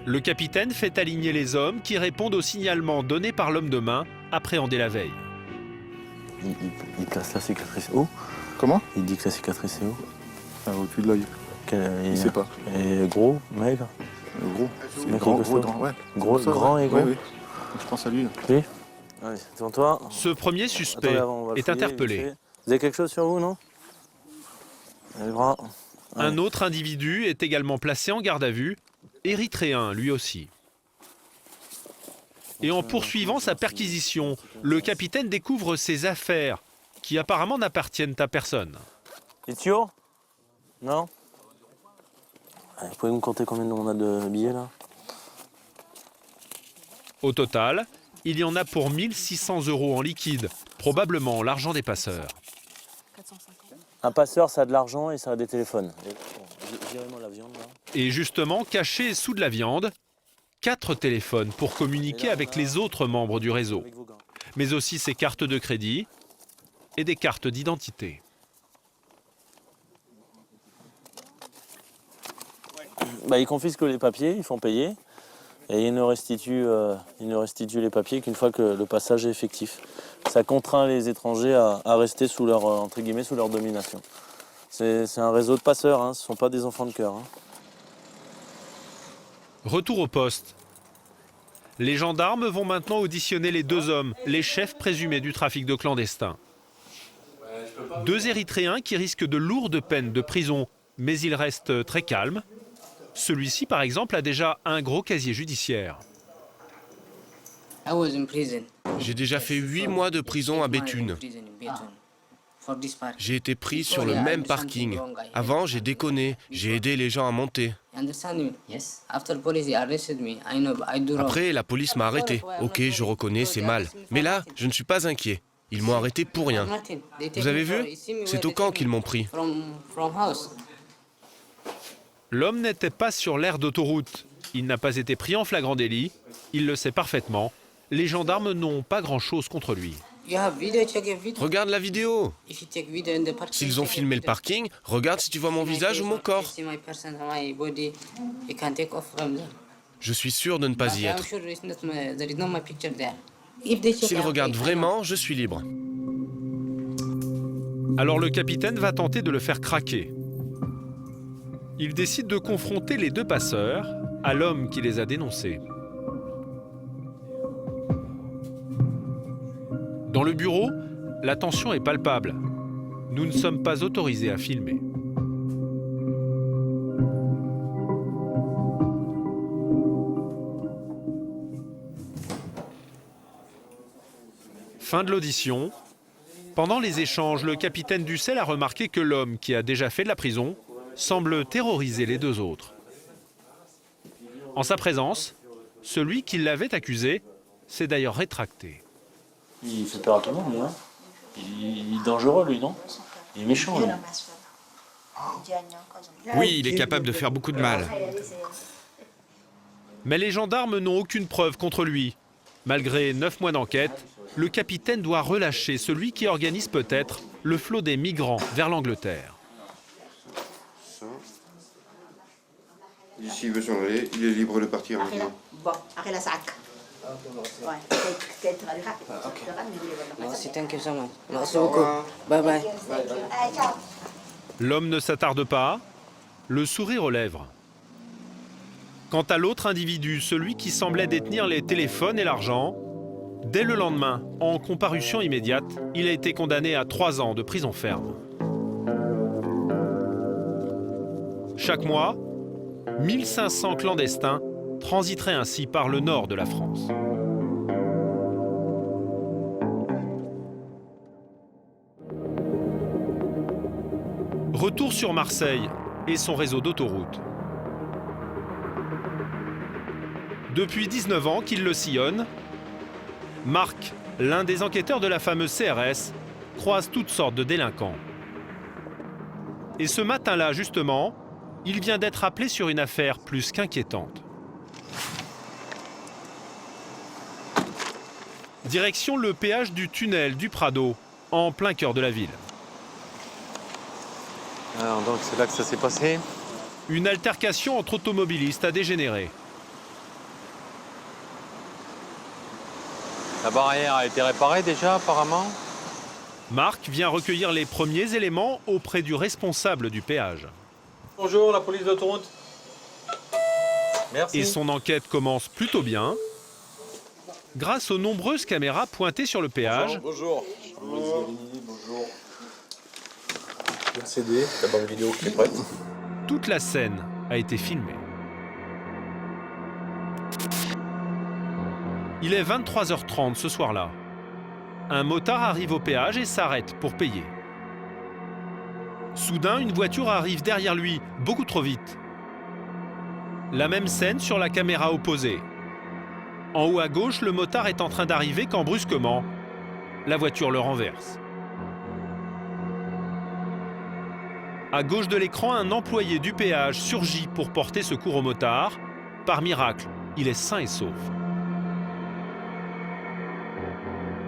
Le capitaine fait aligner les hommes qui répondent aux signalements donnés par l'homme de main appréhendé la veille. Il place la cicatrice où? Comment? Il dit que la cicatrice est où? Au-dessus de l'œil. Il sait pas. Et gros, maigre? Gros. Ouais. Grand et gros. Oui. Je pense à lui. Oui. Allez, devant toi. Ce premier suspect est interpellé. Vous avez quelque chose sur vous, non? Le bras. Un autre individu est également placé en garde à vue, érythréen lui aussi. Et en poursuivant sa perquisition, le capitaine découvre ses affaires, qui apparemment n'appartiennent à personne. Etio? Non? Vous pouvez me compter combien on a de billets là? Au total, il y en a pour 1 600 € en liquide, probablement l'argent des passeurs. Un passeur, ça a de l'argent et ça a des téléphones. Virez-moi la viande là. Et justement, cachés sous de la viande, 4 téléphones pour communiquer avec les autres membres du réseau, mais aussi ses cartes de crédit et des cartes d'identité. Ils confisquent les papiers, ils font payer, et ils ne restituent les papiers qu'une fois que le passage est effectif. Ça contraint les étrangers à rester sous leur, entre guillemets, sous leur domination. C'est un réseau de passeurs, hein, ce ne sont pas des enfants de cœur. Hein. Retour au poste. Les gendarmes vont maintenant auditionner les 2 hommes, les chefs présumés du trafic de clandestins. 2 Érythréens qui risquent de lourdes peines de prison, mais ils restent très calmes. Celui-ci, par exemple, a déjà un gros casier judiciaire. J'ai déjà fait 8 mois de prison à Béthune. J'ai été pris sur le même parking. Avant, j'ai déconné, j'ai aidé les gens à monter. Après, la police m'a arrêté. Ok, je reconnais, c'est mal. Mais là, je ne suis pas inquiet. Ils m'ont arrêté pour rien. Vous avez vu? C'est au camp qu'ils m'ont pris. L'homme n'était pas sur l'aire d'autoroute. Il n'a pas été pris en flagrant délit. Il le sait parfaitement. Les gendarmes n'ont pas grand-chose contre lui. Regarde la vidéo. S'ils ont filmé le parking, regarde si tu vois mon visage ou mon corps. Je suis sûr de ne pas y être. S'ils regardent vraiment, je suis libre. Alors le capitaine va tenter de le faire craquer. Il décide de confronter les 2 passeurs à l'homme qui les a dénoncés. Dans le bureau, la tension est palpable. Nous ne sommes pas autorisés à filmer. Fin de l'audition. Pendant les échanges, le capitaine Dussel a remarqué que l'homme qui a déjà fait de la prison semble terroriser les deux autres. En sa présence, celui qui l'avait accusé s'est d'ailleurs rétracté. Il fait peur à tout le monde, lui, hein. Il est dangereux, lui, non? Il est méchant, lui. Oui, il est capable de faire beaucoup de mal. Mais les gendarmes n'ont aucune preuve contre lui. Malgré 9 mois d'enquête, le capitaine doit relâcher celui qui organise peut-être le flot des migrants vers l'Angleterre. S'il veut s'en aller, il est libre de partir maintenant. Bon, après la sac. Merci beaucoup. Bye bye. L'homme ne s'attarde pas, le sourire aux lèvres. Quant à l'autre individu, celui qui semblait détenir les téléphones et l'argent, dès le lendemain, en comparution immédiate, il a été condamné à 3 ans de prison ferme. Chaque mois, 1500 clandestins transiteraient ainsi par le nord de la France. Retour sur Marseille et son réseau d'autoroutes. Depuis 19 ans qu'il le sillonne, Marc, l'un des enquêteurs de la fameuse CRS, croise toutes sortes de délinquants. Et ce matin-là, justement, il vient d'être appelé sur une affaire plus qu'inquiétante. Direction le péage du tunnel du Prado, en plein cœur de la ville. Alors donc c'est là que ça s'est passé. Une altercation entre automobilistes a dégénéré. La barrière a été réparée déjà apparemment. Marc vient recueillir les premiers éléments auprès du responsable du péage. Bonjour, la police d'autoroute. Merci. Et son enquête commence plutôt bien. Grâce aux nombreuses caméras pointées sur le péage. Bonjour. Bonjour. Le CD, la bande vidéo qui est prête. Toute la scène a été filmée. Il est 23h30 ce soir-là. Un motard arrive au péage et s'arrête pour payer. Soudain, une voiture arrive derrière lui, beaucoup trop vite. La même scène sur la caméra opposée. En haut à gauche, le motard est en train d'arriver quand brusquement, la voiture le renverse. À gauche de l'écran, un employé du péage surgit pour porter secours au motard. Par miracle, il est sain et sauf.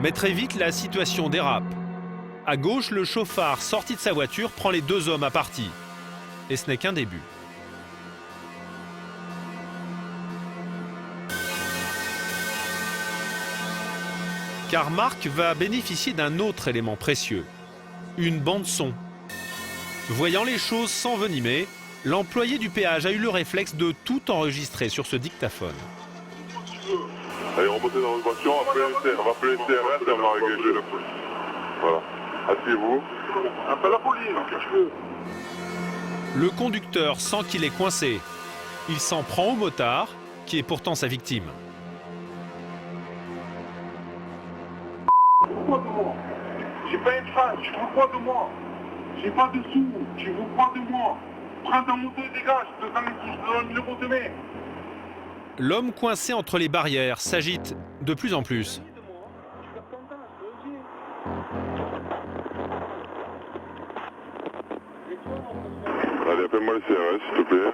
Mais très vite, la situation dérape. À gauche, le chauffard sorti de sa voiture prend les 2 hommes à partie. Et ce n'est qu'un début. Car Marc va bénéficier d'un autre élément précieux, une bande-son. Voyant les choses s'envenimer, l'employé du péage a eu le réflexe de tout enregistrer sur ce dictaphone. Allez, remontez dans votre voiture, on va appeler le CRS et on va régager la police. Voilà. Asseyez-vous. Appelle la police. Le conducteur sent qu'il est coincé. Il s'en prend au motard, qui est pourtant sa victime. J'ai pas une face, tu veux quoi de moi? J'ai pas de sous, tu veux quoi de moi? Prends ta moto et dégage, je te donne le numéro de main. L'homme coincé entre les barrières s'agite de plus en plus. Allez, appelle-moi le CRS, s'il te plaît.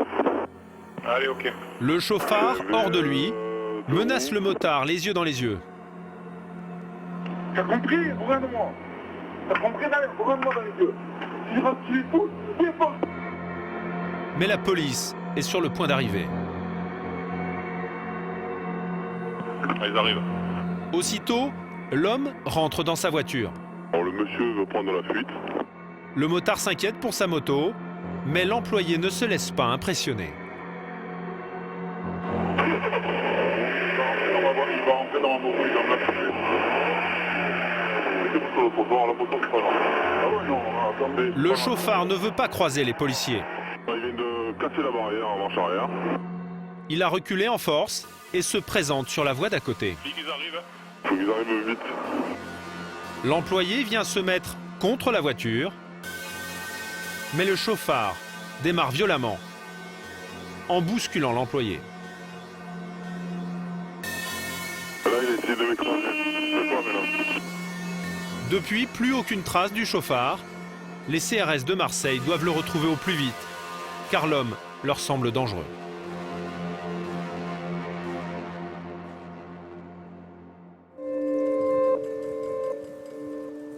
Allez, ok. Le chauffard, hors de lui, menace le motard les yeux dans les yeux. T'as compris? Regarde-moi. T'as compris? Regarde-moi dans les yeux. Si je reste les pouces, c'est pas. Mais la police est sur le point d'arriver. Ils arrivent. Aussitôt, l'homme rentre dans sa voiture. Alors, le monsieur veut prendre la fuite. Le motard s'inquiète pour sa moto, mais l'employé ne se laisse pas impressionner. Il va rentrer dans la moto, il va me la fumer. Mettez-vous sur le trottoir, la moto c'est pas grave. Ah ouais, non, attendez. Le chauffard ne veut pas croiser les policiers. Il vient de casser la barrière en marche arrière. Il a reculé en force et se présente sur la voie d'à côté. Faut qu'ils arrivent. Faut qu'ils arrivent vite. L'employé vient se mettre contre la voiture, mais le chauffard démarre violemment, en bousculant l'employé. Là, il essaie de m'écraser. C'est quoi maintenant? Depuis, plus aucune trace du chauffard. Les CRS de Marseille doivent le retrouver au plus vite, car l'homme leur semble dangereux.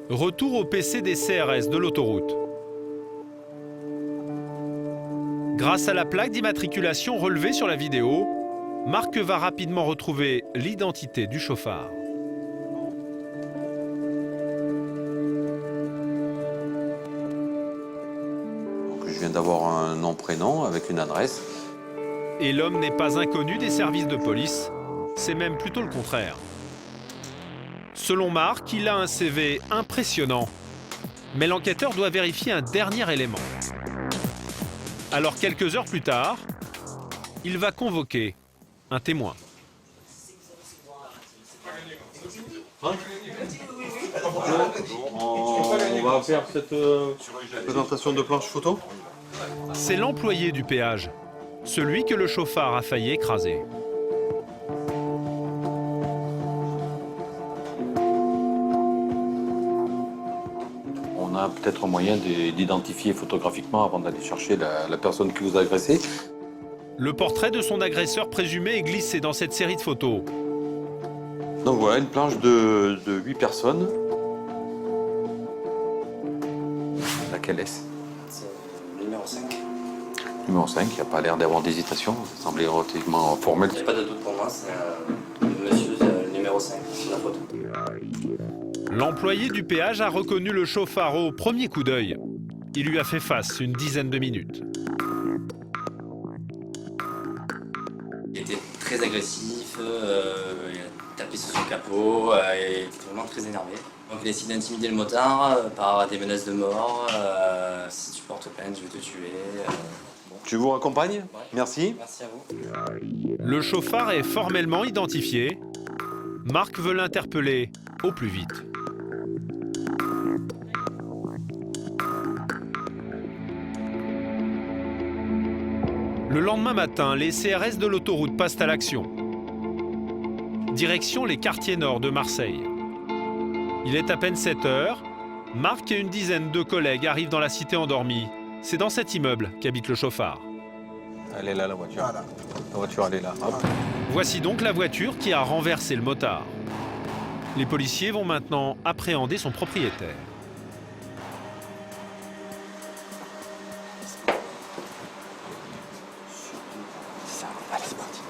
Retour au PC des CRS de l'autoroute. Grâce à la plaque d'immatriculation relevée sur la vidéo, Marc va rapidement retrouver l'identité du chauffard. Je viens d'avoir un nom, prénom avec une adresse. Et l'homme n'est pas inconnu des services de police, c'est même plutôt le contraire. Selon Marc, il a un CV impressionnant. Mais l'enquêteur doit vérifier un dernier élément. Alors quelques heures plus tard, il va convoquer un témoin. On va faire cette présentation de planche photo. C'est l'employé du péage, celui que le chauffard a failli écraser. On a peut-être moyen d'identifier photographiquement avant d'aller chercher la personne qui vous a agressé. Le portrait de son agresseur présumé est glissé dans cette série de photos. Donc voilà, une planche de 8 personnes. Laquelle est-ce? C'est le numéro 5. Numéro 5, il n'y a pas l'air d'avoir d'hésitation, ça semblait relativement formel. Il n'y a pas de doute pour moi, c'est le monsieur numéro 5 sur la photo. L'employé du péage a reconnu le chauffard au premier coup d'œil. Il lui a fait face une dizaine de minutes. Il était très agressif, il a tapé sur son capot, il était vraiment très énervé. Donc il a essayé d'intimider le motard par des menaces de mort. Si tu portes plainte, je vais te tuer. Tu vous raccompagnes? Ouais. Merci. Merci à vous. Le chauffard est formellement identifié. Marc veut l'interpeller au plus vite. Le lendemain matin, les CRS de l'autoroute passent à l'action. Direction les quartiers nord de Marseille. Il est à peine 7 heures. Marc et une dizaine de collègues arrivent dans la cité endormie. C'est dans cet immeuble qu'habite le chauffard. Elle est là, la voiture. Voilà. La voiture, elle est là. Hop. Voici donc la voiture qui a renversé le motard. Les policiers vont maintenant appréhender son propriétaire. Allez, c'est parti.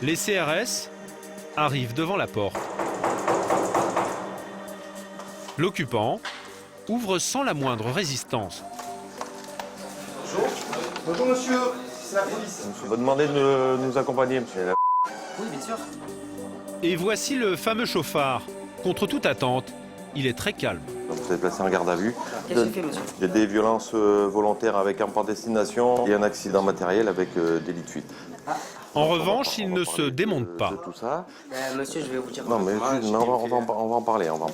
Les CRS arrivent devant la porte. L'occupant ouvre sans la moindre résistance. Bonjour. Bonjour monsieur, c'est la police. Je vous demander de nous accompagner, monsieur. Oui, bien sûr. Et voici le fameux chauffard. Contre toute attente, il est très calme. Donc vous êtes placé en garde à vue. Qu'est-ce que j'ai fait, monsieur? Il y a des violences volontaires avec un par destination et un accident matériel avec délit de fuite. En revanche, il ne se démonte pas. Tout ça. Monsieur, je vais vous dire. Non, mais on va en parler. On va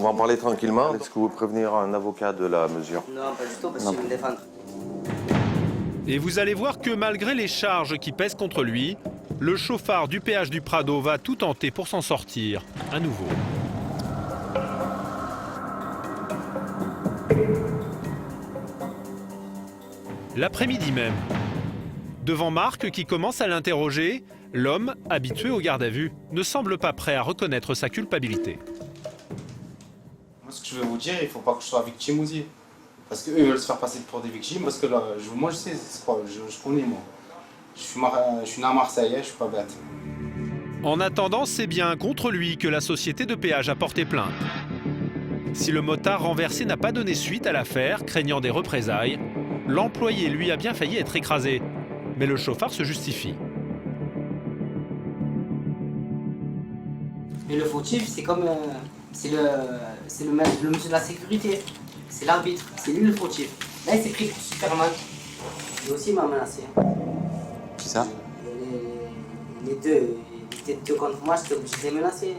en parler tranquillement. Est-ce que vous prévenir un avocat de la mesure? Non, pas du tout, parce que je vais me défendre. Et vous allez voir que malgré les charges qui pèsent contre lui, le chauffard du péage du Prado va tout tenter pour s'en sortir à nouveau. L'après-midi même, devant Marc qui commence à l'interroger, l'homme, habitué au garde à vue, ne semble pas prêt à reconnaître sa culpabilité. Moi, ce que je veux vous dire, il ne faut pas que je sois victime aussi. Parce qu'eux veulent se faire passer pour des victimes, parce que là, moi je sais, c'est quoi, je connais moi. Je suis né à Marseille, je suis pas bête. En attendant, c'est bien contre lui que la société de péage a porté plainte. Si le motard renversé n'a pas donné suite à l'affaire, craignant des représailles, l'employé lui a bien failli être écrasé. Mais le chauffard se justifie. Mais le fautif, c'est comme... c'est le monsieur de la sécurité. C'est l'arbitre. C'est lui le fautif. Là, il s'est pris pour Superman. Lui aussi, il m'a menacé. Qui ça? Les deux. Ils étaient deux contre moi, j'étais obligé de les menacer.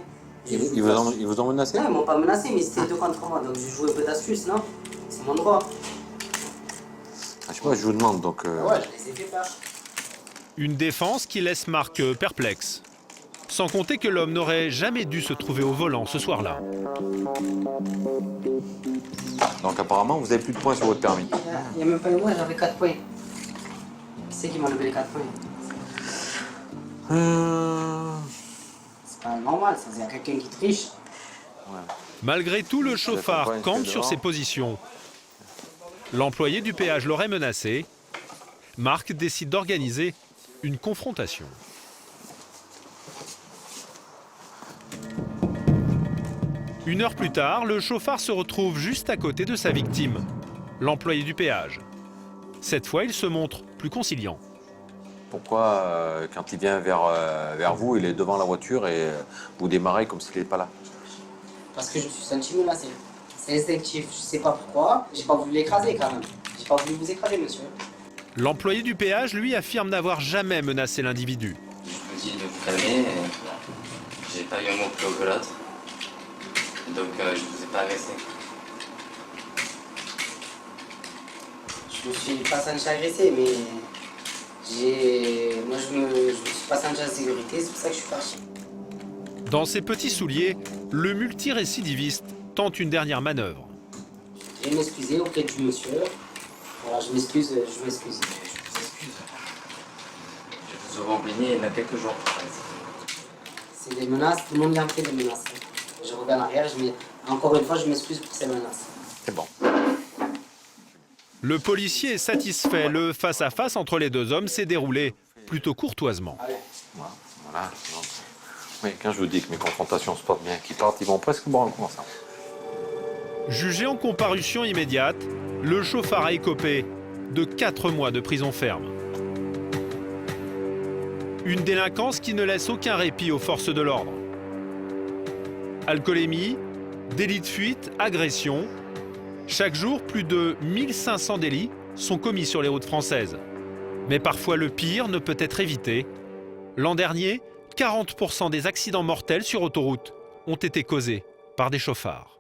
Ils vous ont menacé? Non, ils m'ont pas menacé, mais ils étaient deux contre moi. Donc j'ai joué un peu d'astuce, non? C'est mon droit. Je sais pas, je vous demande donc. Ouais, je les ai fait peur. Une défense qui laisse Marc perplexe. Sans compter que l'homme n'aurait jamais dû se trouver au volant ce soir-là. Donc apparemment, vous avez plus de points sur votre permis. Il n'y a même pas eu moi, j'avais 4 points. Qui c'est qui m'a levé les 4 points? C'est pas normal, ça, il y a quelqu'un qui triche. Ouais. Malgré tout, le chauffard campe sur ses positions. L'employé du péage l'aurait menacé. Marc décide d'organiser une confrontation. Une heure plus tard, le chauffard se retrouve juste à côté de sa victime, l'employé du péage. Cette fois, il se montre plus conciliant. Pourquoi, quand il vient vers vous, il est devant la voiture et vous démarrez comme s'il n'était pas là? Parce que je me suis senti menacé. C'est instinctif, je sais pas pourquoi. J'ai pas voulu l'écraser quand même. J'ai pas voulu vous écraser, monsieur. L'employé du péage, lui, affirme n'avoir jamais menacé l'individu. Je vous dis de vous calmer. J'ai pas eu un mot plus haut que l'autre. Donc je vous ai pas agressé. Je me suis pas senti agressé, mais moi je me suis pas senti en sécurité, c'est pour ça que je suis parti. Dans ses petits souliers, le multirécidiviste tente une dernière manœuvre. Je vais m'excuser auprès du monsieur. Voilà, je m'excuse. Je vous excuse. Je vous aurais oublié il y a quelques jours. C'est des menaces, tout le monde vient après des menaces. Je reviens en arrière, encore une fois, je m'excuse pour ces menaces. C'est bon. Le policier est satisfait. Le face-à-face entre les deux hommes s'est déroulé plutôt courtoisement. Voilà. Donc, oui, quand je vous dis que mes confrontations se portent bien, qu'ils partent, ils vont presque boire un coup ensemble. Jugé en comparution immédiate, le chauffard a écopé de 4 mois de prison ferme. Une délinquance qui ne laisse aucun répit aux forces de l'ordre. Alcoolémie, délit de fuite, agression. Chaque jour, plus de 1500 délits sont commis sur les routes françaises. Mais parfois, le pire ne peut être évité. L'an dernier, 40% des accidents mortels sur autoroute ont été causés par des chauffards.